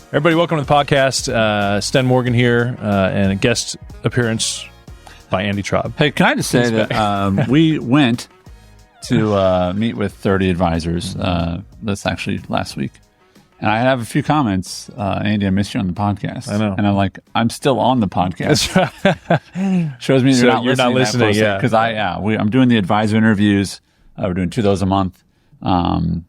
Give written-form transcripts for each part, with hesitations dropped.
Everybody, welcome to the podcast. Sten Morgan here, and a guest appearance by Andy Traub. Hey, can I just say that we went to meet with 30 advisors. That's actually last week. And I have a few comments. Andy, I missed you on the podcast. I know. And I'm like, I'm still on the podcast. Shows me So you're not listening. yeah. Because I'm doing the advisor interviews. We're doing 2 of those a month. And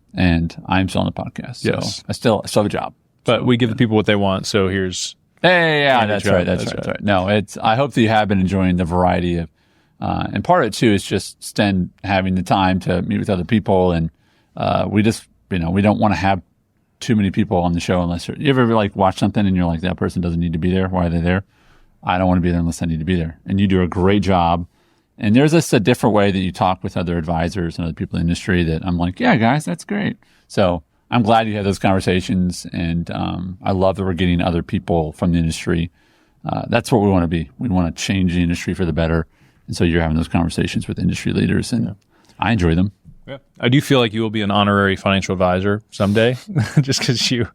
I'm still on the podcast. So Yes. I still have a job. But we give the people what they want, so here's... Yeah, that's right. No, I hope that you have been enjoying the variety of, and part of it too is just Sten having the time to meet with other people, and we just, we don't want to have too many people on the show unless you ever like watch something and you're like, that person doesn't need to be there. Why are they there? I don't want to be there unless I need to be there. And you do a great job. And there's just a different way that you talk with other advisors and other people in the industry that I'm like, yeah, guys, that's great. So I'm glad you had those conversations, and I love that we're getting other people from the industry. That's what we want to be. We want to change the industry for the better, and so you're having those conversations with industry leaders, and I enjoy them. Yeah. I do feel like you will be an honorary financial advisor someday, just because you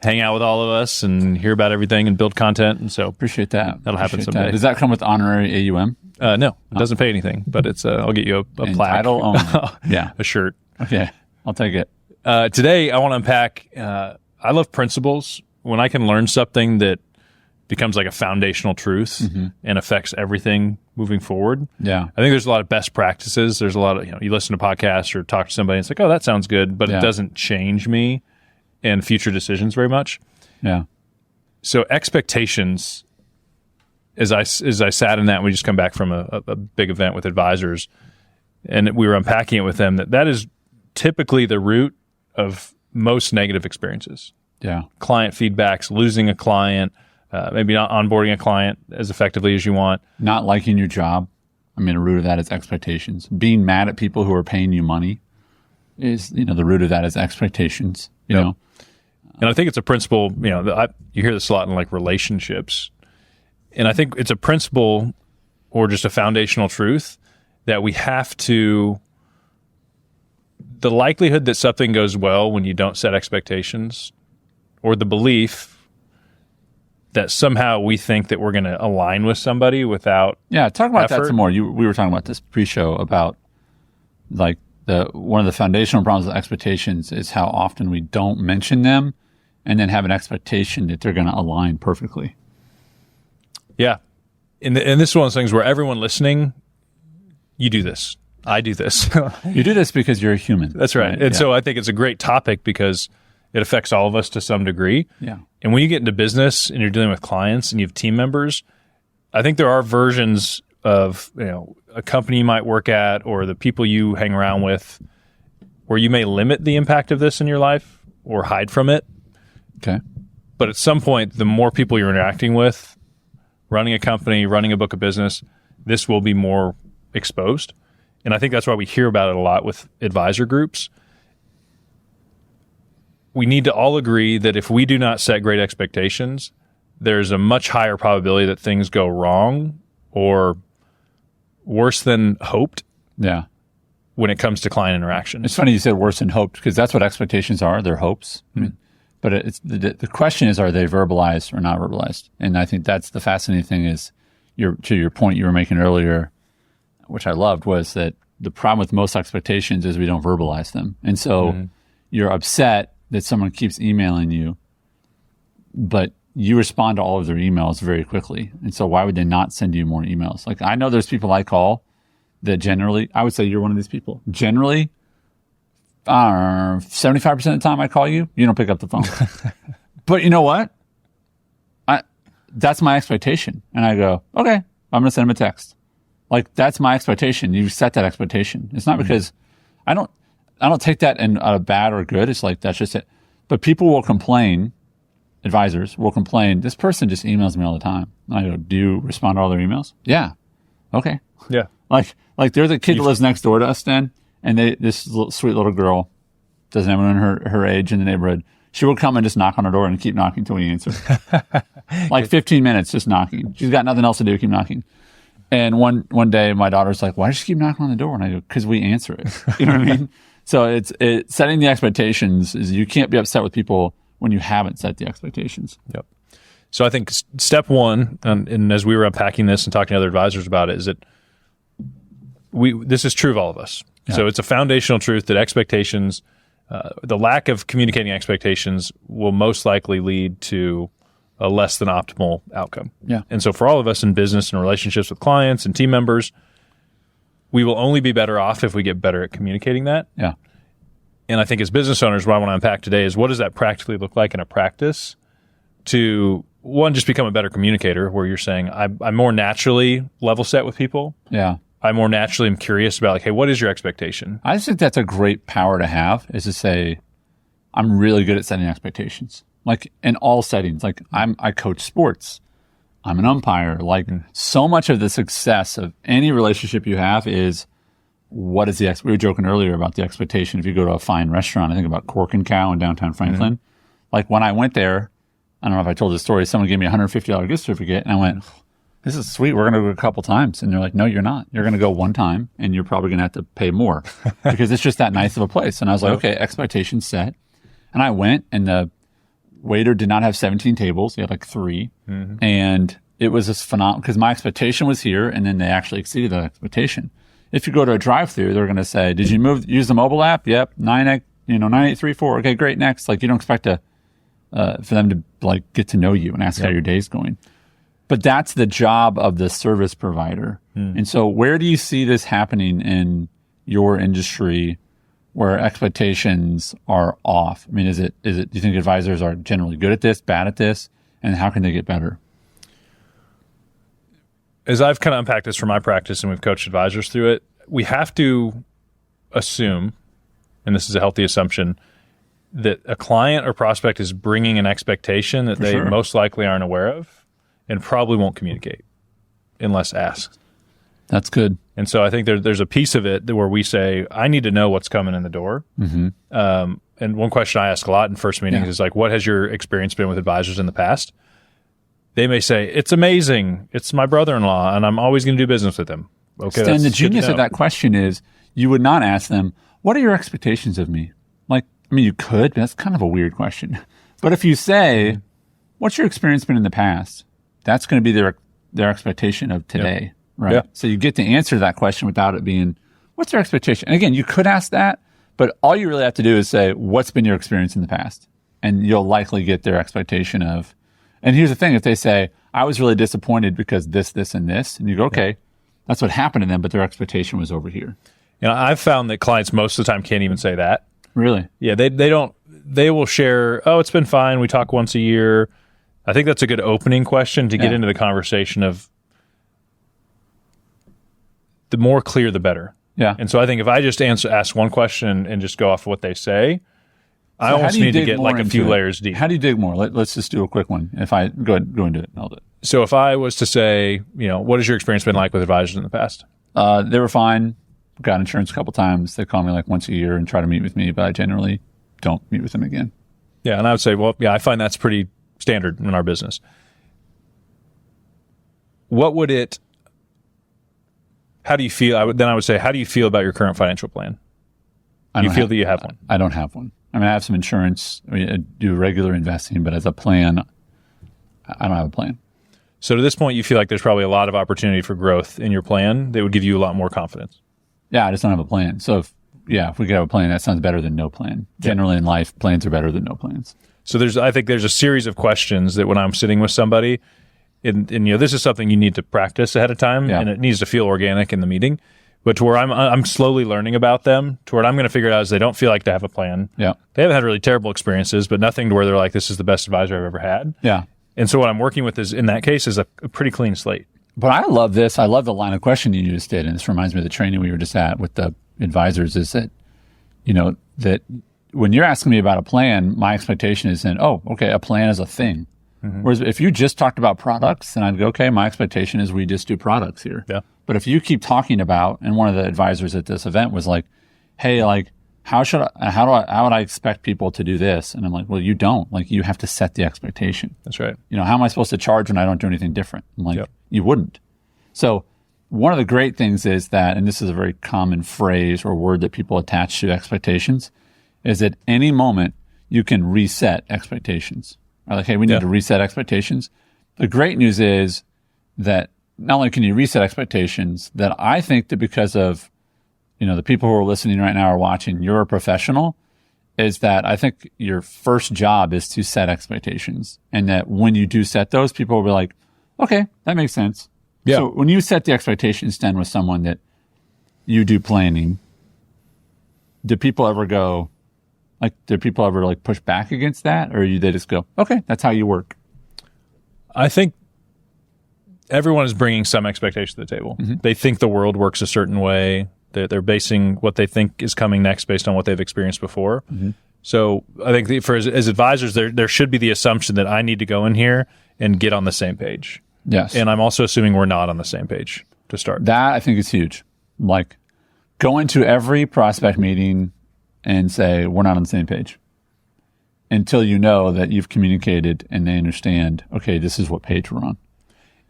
hang out with all of us and hear about everything and build content, and so Appreciate that. That'll happen someday. Does that come with honorary AUM? No, it doesn't pay anything, but it's I'll get you a plaque. Title only. Yeah. A shirt. Okay, I'll take it. Today, I want to unpack, I love principles. When I can learn something that becomes like a foundational truth and affects everything moving forward. Yeah. I think there's a lot of best practices. There's a lot of, you listen to podcasts or talk to somebody, and it's like, oh, that sounds good, but it doesn't change me and future decisions very much. Yeah. So expectations, as I sat in that, and we just come back from a big event with advisors, and we were unpacking it with them, that is typically the root of most negative experiences. Yeah. Client feedbacks, losing a client, maybe not onboarding a client as effectively as you want. Not liking your job. I mean, the root of that is expectations. Being mad at people who are paying you money is, the root of that is expectations, you know. And I think it's a principle, you hear this a lot in like relationships. And I think it's a principle or just a foundational truth that we have to, the likelihood that something goes well when you don't set expectations, or the belief that somehow we think that we're going to align with somebody without talk about effort. that some more. We were talking about this pre-show about like one of the foundational problems with expectations is how often we don't mention them and then have an expectation that they're going to align perfectly. Yeah. And this is one of those things where everyone listening, you do this. I do this. You do this because you're a human. That's right. And so I think it's a great topic because it affects all of us to some degree. Yeah. And when you get into business and you're dealing with clients and you have team members, I think there are versions of, a company you might work at or the people you hang around with where you may limit the impact of this in your life or hide from it. Okay. But at some point, the more people you're interacting with, running a company, running a book of business, this will be more exposed. And I think that's why we hear about it a lot with advisor groups. We need to all agree that if we do not set great expectations, there's a much higher probability that things go wrong or worse than hoped. Yeah. When it comes to client interaction. It's funny you said worse than hoped because that's what expectations are. They're hopes. I mean, but it's the question is, are they verbalized or not verbalized? And I think that's the fascinating thing is to your point you were making earlier, which I loved, was that the problem with most expectations is we don't verbalize them. And so you're upset that someone keeps emailing you, but you respond to all of their emails very quickly. And so why would they not send you more emails? Like I know there's people I call that generally, I would say you're one of these people. Generally, 75% of the time I call you, you don't pick up the phone. But you know what? That's my expectation. And I go, okay, I'm going to send him a text. Like that's my expectation. You set that expectation. It's not because I don't take that in bad or good. It's like, that's just it. But people will complain, advisors will complain, this person just emails me all the time. And I go, do you respond to all their emails? Yeah. Okay. Yeah. Like there's a kid that lives next door to us, Sten, and this sweet little girl, doesn't have anyone her age in the neighborhood. She will come and just knock on her door and keep knocking until we answer. Like 15 minutes just knocking. She's got nothing else to do, keep knocking. And one day my daughter's like, why does she keep knocking on the door? And I go, because we answer it. You know what I mean? So it's setting the expectations is you can't be upset with people when you haven't set the expectations. Yep. So I think step one, and as we were unpacking this and talking to other advisors about it, is that this is true of all of us. Yeah. So it's a foundational truth that expectations, the lack of communicating expectations will most likely lead to a less than optimal outcome. Yeah. And so for all of us in business and relationships with clients and team members, we will only be better off if we get better at communicating that. Yeah. And I think as business owners, what I want to unpack today is what does that practically look like in a practice to, one, just become a better communicator, where you're saying, I'm more naturally level set with people. Yeah. I more naturally am curious about, like, hey, what is your expectation? I just think that's a great power to have, is to say, I'm really good at setting expectations. Like in all settings, like I coach sports. I'm an umpire. Like so much of the success of any relationship you have is what is we were joking earlier about the expectation. If you go to a fine restaurant, I think about Cork and Cow in downtown Franklin. Like when I went there, I don't know if I told this story, someone gave me a $150 gift certificate and I went, this is sweet. We're going to go a couple times. And they're like, no, you're not. You're going to go one time and you're probably going to have to pay more because it's just that nice of a place. And I was like, okay, expectations set. And I went and the waiter did not have 17 tables. He had like 3. And it was just phenomenal because my expectation was here and then they actually exceeded that expectation. If you go to a drive-through, they're going to say, did you use the mobile app? Yep. 9834. Okay, great. Next. Like you don't expect for them to like get to know you and ask how your day's going. But that's the job of the service provider. And so where do you see this happening in your industry where expectations are off? I mean, do you think advisors are generally good at this, bad at this, and how can they get better? As I've kind of unpacked this from my practice and we've coached advisors through it, we have to assume, and this is a healthy assumption, that a client or prospect is bringing an expectation that they most likely aren't aware of and probably won't communicate unless asked. That's good. And so I think there's a piece of it where we say, I need to know what's coming in the door. And one question I ask a lot in first meetings is like, what has your experience been with advisors in the past? They may say, it's amazing. It's my brother-in-law, and I'm always going to do business with him. Okay, Sten, the genius of that question is you would not ask them, what are your expectations of me? Like, I mean, you could, but that's kind of a weird question. But if you say, what's your experience been in the past? That's going to be their expectation of today, right? Yeah. So you get to answer that question without it being, what's their expectation? And again, you could ask that, but all you really have to do is say, what's been your experience in the past? And you'll likely get their expectation of. And here's the thing, if they say, I was really disappointed because this, and this, and you go, okay, that's what happened to them, but their expectation was over here. You know, I've found that clients most of the time can't even say that. Really? Yeah, they will share, oh, it's been fine. We talk once a year. I think that's a good opening question to get into the conversation of the more clear, the better. Yeah. And so I think if I just ask one question and just go off of what they say, I almost need to get like a few layers deep. How do you dig more? Let's just do a quick one. If I go into it, I'll do it. So if I was to say, what has your experience been like with advisors in the past? They were fine. Got insurance a couple times. They call me like once a year and try to meet with me, but I generally don't meet with them again. Yeah. And I would say, well, yeah, I find that's pretty standard in our business. How do you feel? I would say, how do you feel about your current financial plan? Do you feel that you have one? I don't have one. I mean, I have some insurance. I do regular investing, but as a plan, I don't have a plan. So to this point, you feel like there's probably a lot of opportunity for growth in your plan that would give you a lot more confidence. Yeah, I just don't have a plan. So if we could have a plan, that sounds better than no plan. Generally in life, plans are better than no plans. So I think there's a series of questions that when I'm sitting with somebody, and this is something you need to practice ahead of time, and it needs to feel organic in the meeting. But to where I'm slowly learning about them, to where I'm going to figure it out is they don't feel like they have a plan. Yeah. They haven't had really terrible experiences, but nothing to where they're like, this is the best advisor I've ever had. Yeah. And so what I'm working with is, in that case, is a pretty clean slate. But I love this. I love the line of questioning you just did. And this reminds me of the training we were just at with the advisors is that, that when you're asking me about a plan, my expectation is then, oh, okay, a plan is a thing. Whereas if you just talked about products, then I'd go, okay, my expectation is we just do products here. Yeah. But if you keep talking about, and one of the advisors at this event was like, hey, like, how would I expect people to do this? And I'm like, well, you don't. Like, you have to set the expectation. That's right. How am I supposed to charge when I don't do anything different? I'm like, you wouldn't. So one of the great things is that, and this is a very common phrase or word that people attach to expectations, is at any moment you can reset expectations. Right? Like, hey, we need to reset expectations. The great news is that not only can you reset expectations, that I think that because of, the people who are listening right now or watching, you're a professional, is that I think your first job is to set expectations. And that when you do set those, people will be like, okay, that makes sense. Yeah. So when you set the expectations, Sten, with someone that you do planning, do people ever push back against that? Or they just go, okay, that's how you work? I think everyone is bringing some expectation to the table. Mm-hmm. They think the world works a certain way. They're basing what they think is coming next based on what they've experienced before. Mm-hmm. So I think as advisors, there should be the assumption that I need to go in here and get on the same page. Yes. And I'm also assuming we're not on the same page to start. That I think is huge. Like, go into every prospect meeting and say, we're not on the same page, until you know that you've communicated and they understand, okay, this is what page we're on.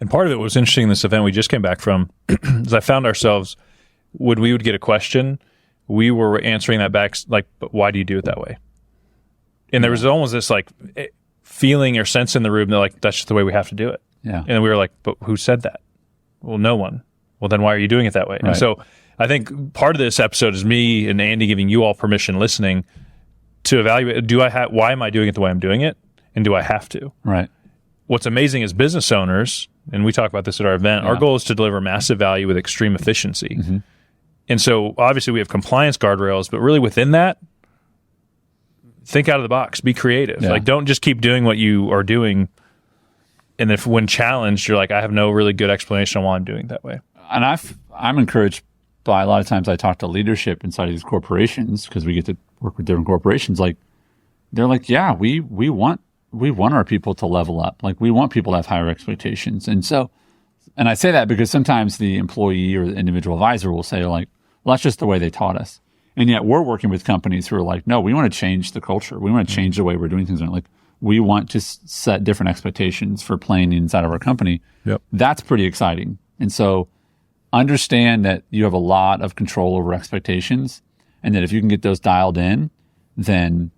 And part of it was interesting in this event we just came back from is I found ourselves, when we would get a question, we were answering that back like, but why do you do it that way? And there was almost this like feeling or sense in the room that like, that's just the way we have to do it. Yeah. And we were like, but who said that? Well, no one. Well, then why are you doing it that way? Right. And so I think part of this episode is me and Andy giving you all permission listening to evaluate, why am I doing it the way I'm doing it? And do I have to? Right. What's amazing as business owners, and we talk about this at our event, our goal is to deliver massive value with extreme efficiency. Mm-hmm. And so obviously we have compliance guardrails, but really within that, think out of the box, be creative. Yeah. Like, don't just keep doing what you are doing. And if when challenged, you're like, I have no really good explanation on why I'm doing it that way. And I'm encouraged by a lot of times I talk to leadership inside of these corporations, because we get to work with different corporations. Like, they're like, yeah, we want our people to level up. Like, we want people to have higher expectations. And I say that because sometimes the employee or the individual advisor will say like, well, that's just the way they taught us. And yet we're working with companies who are like, no, we want to change the culture. We want to change the way we're doing things. Like, we want to set different expectations for playing inside of our company. Yep. That's pretty exciting. And so understand that you have a lot of control over expectations, and that if you can get those dialed in, then,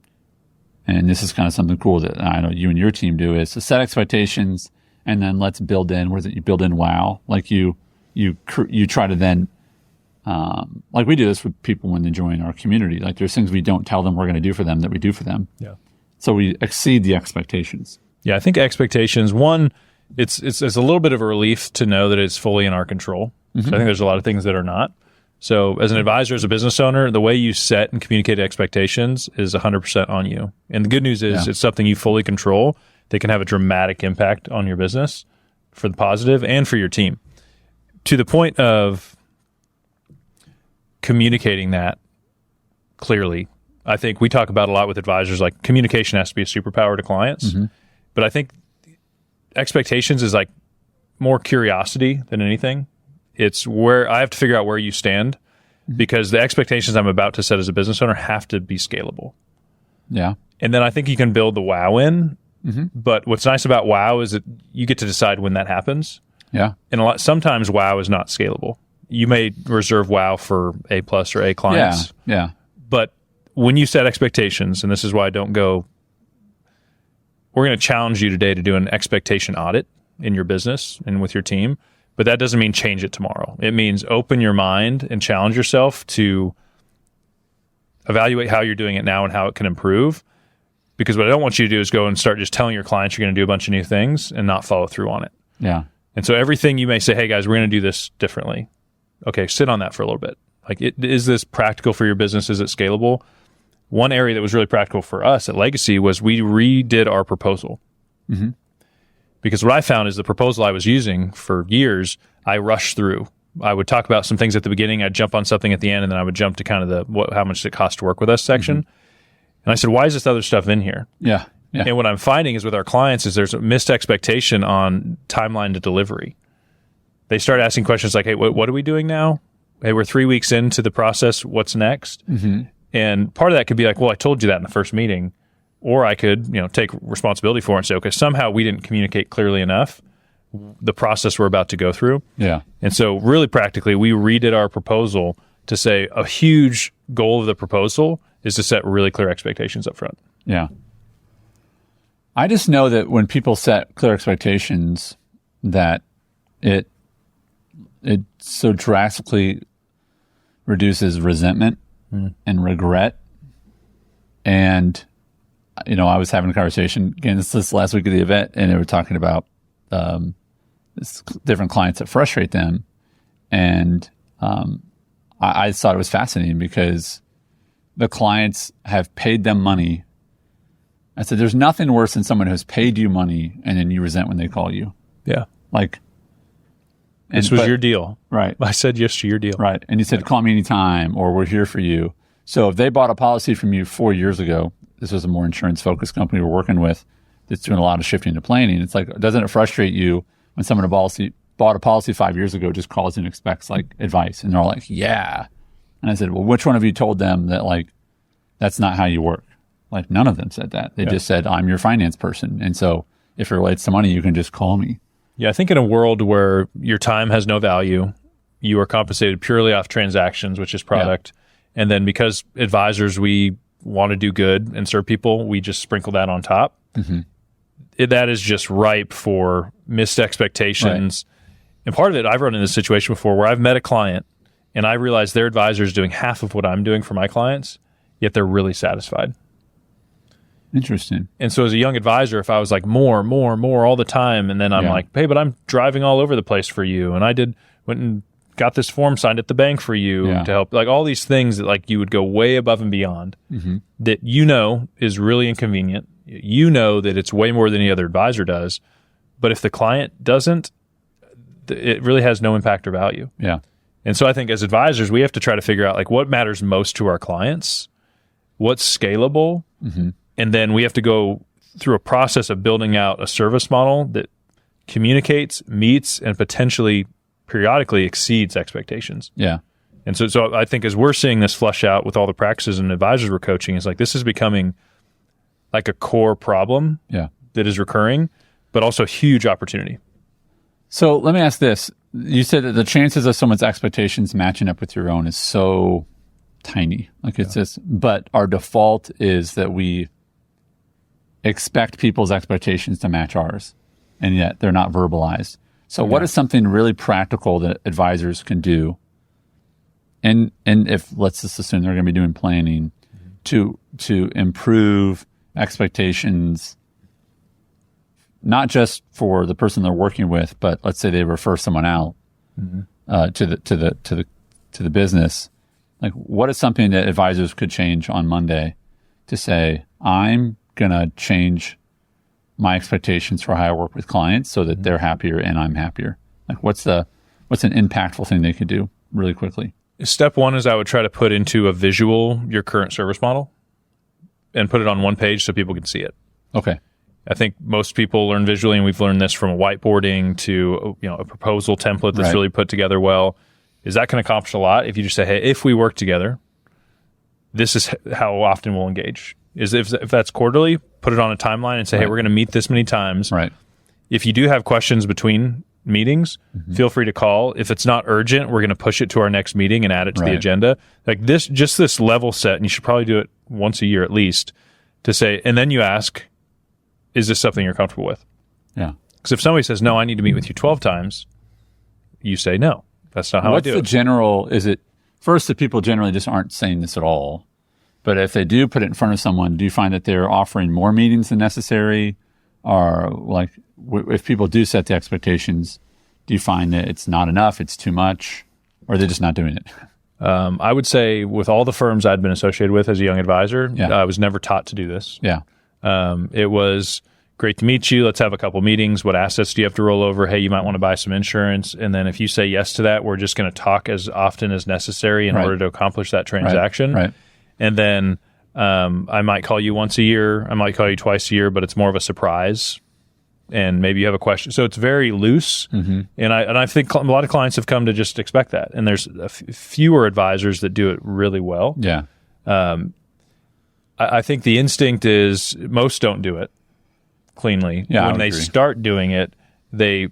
and this is kind of something cool that I know you and your team do, is to set expectations, and then let's build in, you build in wow. Like you try to then, like we do this with people when they join our community. Like, there's things we don't tell them we're going to do for them that we do for them. Yeah. So we exceed the expectations. Yeah, I think expectations, one, it's a little bit of a relief to know that it's fully in our control. Mm-hmm. So I think there's a lot of things that are not. So as an advisor, as a business owner, the way you set and communicate expectations is 100% on you. And the good news is it's something you fully control that can have a dramatic impact on your business for the positive and for your team. To the point of communicating that clearly, I think we talk about a lot with advisors, like communication has to be a superpower to clients. Mm-hmm. But I think expectations is like more curiosity than anything. It's where I have to figure out where you stand, because the expectations I'm about to set as a business owner have to be scalable. Yeah. And then I think you can build the wow in. Mm-hmm. But what's nice about wow is that you get to decide when that happens. Yeah. And sometimes wow is not scalable. You may reserve wow for A+ or A clients. Yeah. But when you set expectations, and this is why I don't go, we're going to challenge you today to do an expectation audit in your business and with your team. But that doesn't mean change it tomorrow. It means open your mind and challenge yourself to evaluate how you're doing it now and how it can improve. Because what I don't want you to do is go and start just telling your clients you're going to do a bunch of new things and not follow through on it. Yeah. And so everything you may say, hey guys, we're going to do this differently. Okay, sit on that for a little bit. Like, is this practical for your business? Is it scalable? One area that was really practical for us at Legacy was we redid our proposal. Mm-hmm. Because what I found is the proposal I was using for years, I rushed through. I would talk about some things at the beginning, I'd jump on something at the end, and then I would jump to kind of how much it costs to work with us section. Mm-hmm. And I said, why is this other stuff in here? Yeah. And what I'm finding is with our clients is there's a missed expectation on timeline to delivery. They start asking questions like, hey, what are we doing now? Hey, we're 3 weeks into the process. What's next? Mm-hmm. And part of that could be like, well, I told you that in the first meeting. Or I could, take responsibility for it and say, okay, somehow we didn't communicate clearly enough the process we're about to go through. Yeah. And so really practically, we redid our proposal to say a huge goal of the proposal is to set really clear expectations up front. Yeah. I just know that when people set clear expectations, that it so drastically reduces resentment and regret. And, I was having a conversation, again, this last week of the event, and they were talking about different clients that frustrate them. And I thought it was fascinating because the clients have paid them money. I said, there's nothing worse than someone who's paid you money and then you resent when they call you. Yeah. This was your deal. Right. I said yes to your deal. Right. And you said, call me anytime, or we're here for you. So if they bought a policy from you 4 years ago, this was a more insurance-focused company we're working with that's doing a lot of shifting to planning. It's like, doesn't it frustrate you when someone bought a policy 5 years ago, just calls and expects advice? And they're all like, yeah. And I said, well, which one of you told them that that's not how you work? None of them said that. They just said, I'm your finance person. And so if it relates to money, you can just call me. Yeah, I think in a world where your time has no value, you are compensated purely off transactions, which is product. Yeah. And then because advisors, we want to do good and serve people, we just sprinkle that on top. Mm-hmm. That is just ripe for missed expectations. Right. And part of it, I've run into this situation before where I've met a client and I realize their advisor is doing half of what I'm doing for my clients, yet they're really satisfied. Interesting. And so as a young advisor, if I was more all the time, and then I'm like, hey, but I'm driving all over the place for you, and I went and got this form signed at the bank for you to help, all these things that you would go way above and beyond that is really inconvenient. That it's way more than any other advisor does. But if the client doesn't, it really has no impact or value. Yeah. And so I think as advisors, we have to try to figure out what matters most to our clients, what's scalable, and then we have to go through a process of building out a service model that communicates, meets, and potentially periodically exceeds expectations. Yeah. And so I think as we're seeing this flush out with all the practices and advisors we're coaching, it's this is becoming a core problem that is recurring, but also a huge opportunity. So let me ask this. You said that the chances of someone's expectations matching up with your own is so tiny. It's just, but our default is that we expect people's expectations to match ours, and yet they're not verbalized. So what is something really practical that advisors can do? And if, let's just assume they're going to be doing planning to improve expectations, not just for the person they're working with, but let's say they refer someone out to the business. What is something that advisors could change on Monday to say, I'm going to change my expectations for how I work with clients so that they're happier and I'm happier? What's an impactful thing they could do really quickly? Step one is I would try to put into a visual your current service model and put it on one page so people can see it. Okay. I think most people learn visually, and we've learned this from whiteboarding to a proposal template that's really put together well. Is that can accomplish a lot if you just say, hey, if we work together, this is how often we'll engage. Is if that's quarterly, put it on a timeline and say, hey, we're going to meet this many times. Right. If you do have questions between meetings, feel free to call. If it's not urgent, we're going to push it to our next meeting and add it to the agenda. This level set, and you should probably do it once a year at least, to say, and then you ask, is this something you're comfortable with? Yeah. Because if somebody says, no, I need to meet with you 12 times, you say, no, that's not how I do it. What's the general, is it, first, that people generally just aren't saying this at all? But if they do put it in front of someone, do you find that they're offering more meetings than necessary? Or if people do set the expectations, do you find that it's not enough, it's too much, or they're just not doing it? I would say with all the firms I'd been associated with as a young advisor, I was never taught to do this. Yeah. It was great to meet you. Let's have a couple meetings. What assets do you have to roll over? Hey, you might want to buy some insurance. And then if you say yes to that, we're just going to talk as often as necessary in order to accomplish that transaction. Right. And then I might call you once a year. I might call you twice a year, but it's more of a surprise. And maybe you have a question. So it's very loose. And I think a lot of clients have come to just expect that. And there's fewer advisors that do it really well. Yeah. I think the instinct is most don't do it cleanly. Yeah, when they start doing it, they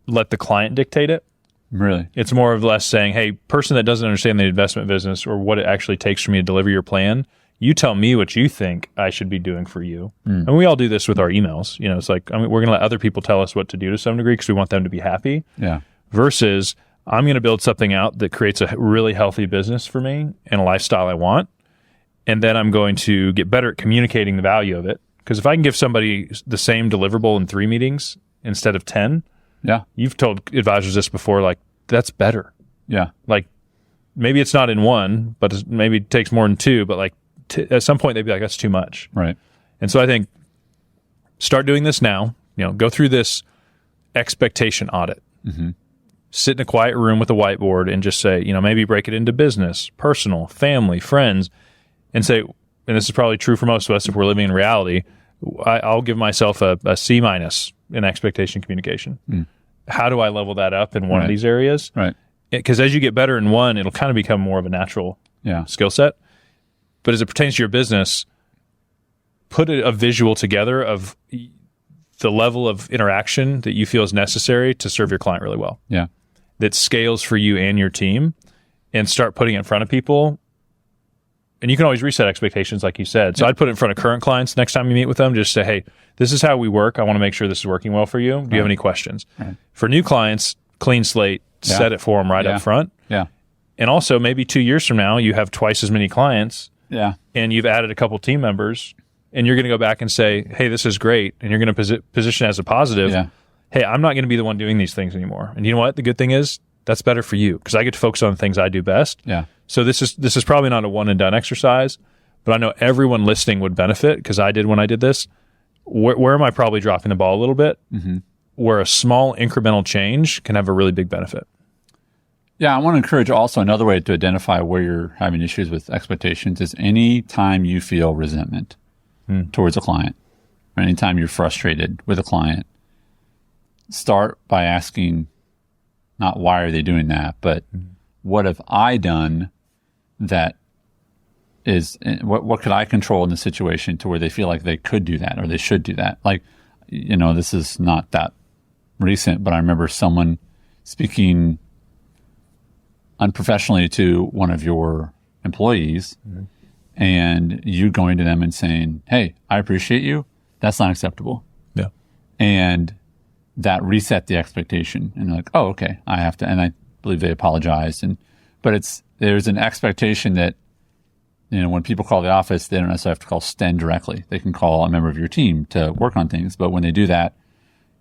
let the client dictate it. Really? It's more or less saying, hey, person that doesn't understand the investment business or what it actually takes for me to deliver your plan, You tell me what you think I should be doing for you. And we all do this with our emails. It's like, we're going to let other people tell us what to do to some degree because we want them to be happy. Yeah. Versus I'm going to build something out that creates a really healthy business for me and a lifestyle I want. And then I'm going to get better at communicating the value of it. Because if I can give somebody the same deliverable in 3 meetings instead of 10, you've told advisors this before, like, that's better. Yeah. Like, maybe it's not in 1, but maybe it takes more than 2, but like at some point they'd be like, that's too much. Right. And so I think start doing this now, go through this expectation audit. Sit in a quiet room with a whiteboard and just say, maybe break it into business, personal, family, friends, and say, and this is probably true for most of us if we're living in reality, I'll give myself a C- in expectation communication. How do I level that up in one of these areas? Right. Because as you get better in one, it'll kind of become more of a natural skill set. But as it pertains to your business, put a visual together of the level of interaction that you feel is necessary to serve your client really well. Yeah. That scales for you and your team, and start putting it in front of people. And you can always reset expectations, like you said. So I'd put it in front of current clients next time you meet with them. Just say, hey, this is how we work. I want to make sure this is working well for you. Do you have any questions? For new clients, clean slate, set it for them right up front. Yeah. And also, maybe 2 years from now, you have twice as many clients. Yeah. And you've added a couple team members, and you're going to go back and say, hey, this is great. And you're going to position it as a positive. Yeah. Hey, I'm not going to be the one doing these things anymore. And you know what? The good thing is that's better for you because I get to focus on the things I do best. Yeah. So this is probably not a one and done exercise, but I know everyone listening would benefit because I did when I did this. Where am I probably dropping the ball a little bit? Where a small incremental change can have a really big benefit. Yeah, I want to encourage also another way to identify where you're having issues with expectations is any time you feel resentment towards a client, or anytime you're frustrated with a client, start by asking not why are they doing that, but what have I done that is, what could I control in the situation to where they feel like they could do that or they should do that? Like, this is not that recent, but I remember someone speaking unprofessionally to one of your employees and you going to them and saying, hey, I appreciate you. That's not acceptable. Yeah. And that reset the expectation. And they're like, oh, okay, I have to. And I believe they apologized. But there's an expectation that, when people call the office, they don't necessarily have to call Sten directly. They can call a member of your team to work on things. But when they do that,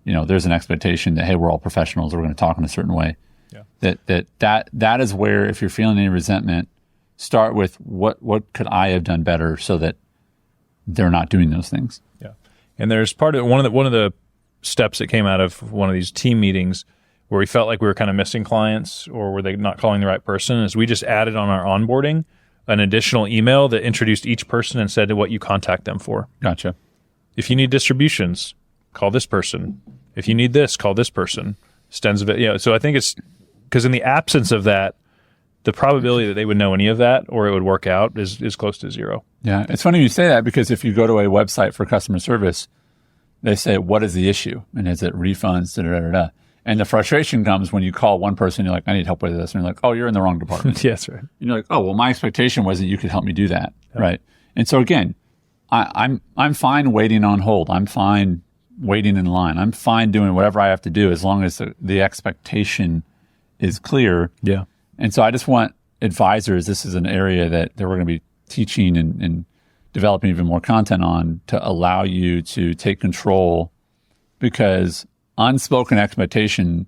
there's an expectation that, hey, we're all professionals. We're going to talk in a certain way. Yeah. That is where, if you're feeling any resentment, start with what could I have done better so that they're not doing those things. Yeah. And there's one of the steps that came out of one of these team meetings where we felt like we were kind of missing clients or were they not calling the right person is we just added on our onboarding an additional email that introduced each person and said what you contact them for. Gotcha. If you need distributions, call this person. If you need this, call this person. Sten's a bit, so I think it's because in the absence of that, the probability that they would know any of that or it would work out is close to zero. Yeah. It's funny you say that because if you go to a website for customer service, they say, what is the issue? And is it refunds? And the frustration comes when you call one person, you're like, I need help with this. And you're like, oh, you're in the wrong department. Yes, right. And you're like, oh, well, my expectation was that you could help me do that. Yeah. Right. And so again, I'm fine waiting on hold. I'm fine waiting in line. I'm fine doing whatever I have to do as long as the expectation is clear. Yeah. And so I just want advisors, this is an area that we're going to be teaching and developing even more content on to allow you to take control, because unspoken expectation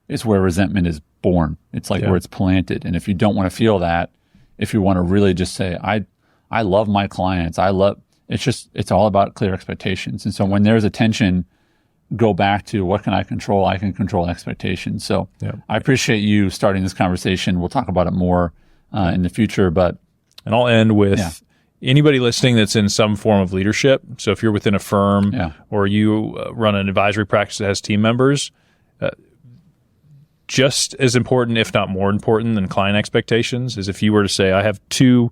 is where resentment is born. It's like where it's planted. And if you don't want to feel that, if you want to really just say, I love my clients, it's all about clear expectations. And so when there's a tension, go back to what can I control? I can control expectations. So I appreciate you starting this conversation. We'll talk about it more in the future, and I'll end with anybody listening that's in some form of leadership. So if you're within a firm or you run an advisory practice that has team members, just as important, if not more important than client expectations, is if you were to say, I have 2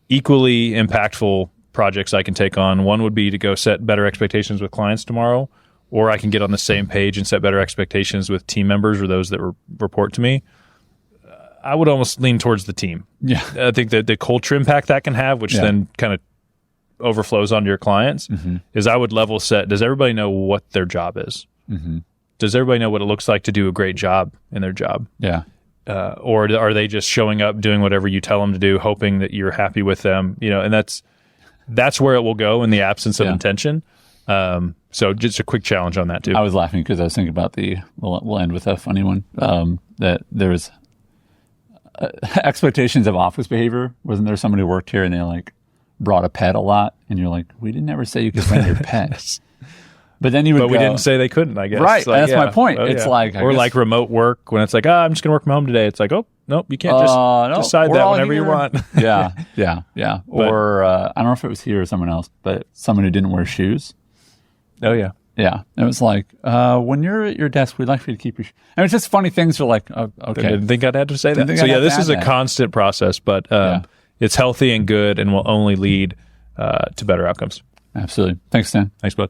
equally impactful projects I can take on. One would be to go set better expectations with clients tomorrow, or I can get on the same page and set better expectations with team members or those that report to me. I would almost lean towards the team. Yeah. I think that the culture impact that can have, which then kind of overflows onto your clients, is I would level set. Does everybody know what their job is? Does everybody know what it looks like to do a great job in their job? Yeah. Or are they just showing up, doing whatever you tell them to do, hoping that you're happy with them? And that's where it will go in the absence of intention. So just a quick challenge on that too. I was laughing because I was thinking about we'll end with a funny one, that there was expectations of office behavior. Wasn't there somebody who worked here and they like brought a pet a lot? And you're like, we didn't ever say you could bring your pet. But then you would we didn't say they couldn't, I guess. Right. Like, that's my point. It's like, like remote work when it's like, I'm just going to work from home today. It's like, oh, nope, you can't just decide that whenever you want. Yeah. Or I don't know if it was here or someone else, but someone who didn't wear shoes. Oh, yeah. Yeah. It was like, when you're at your desk, we'd like for you to keep your shoes. And it's just funny things are like, okay. I didn't think I'd have to say that. So this is a constant process, but it's healthy and good and will only lead to better outcomes. Absolutely. Thanks, Stan. Thanks, bud.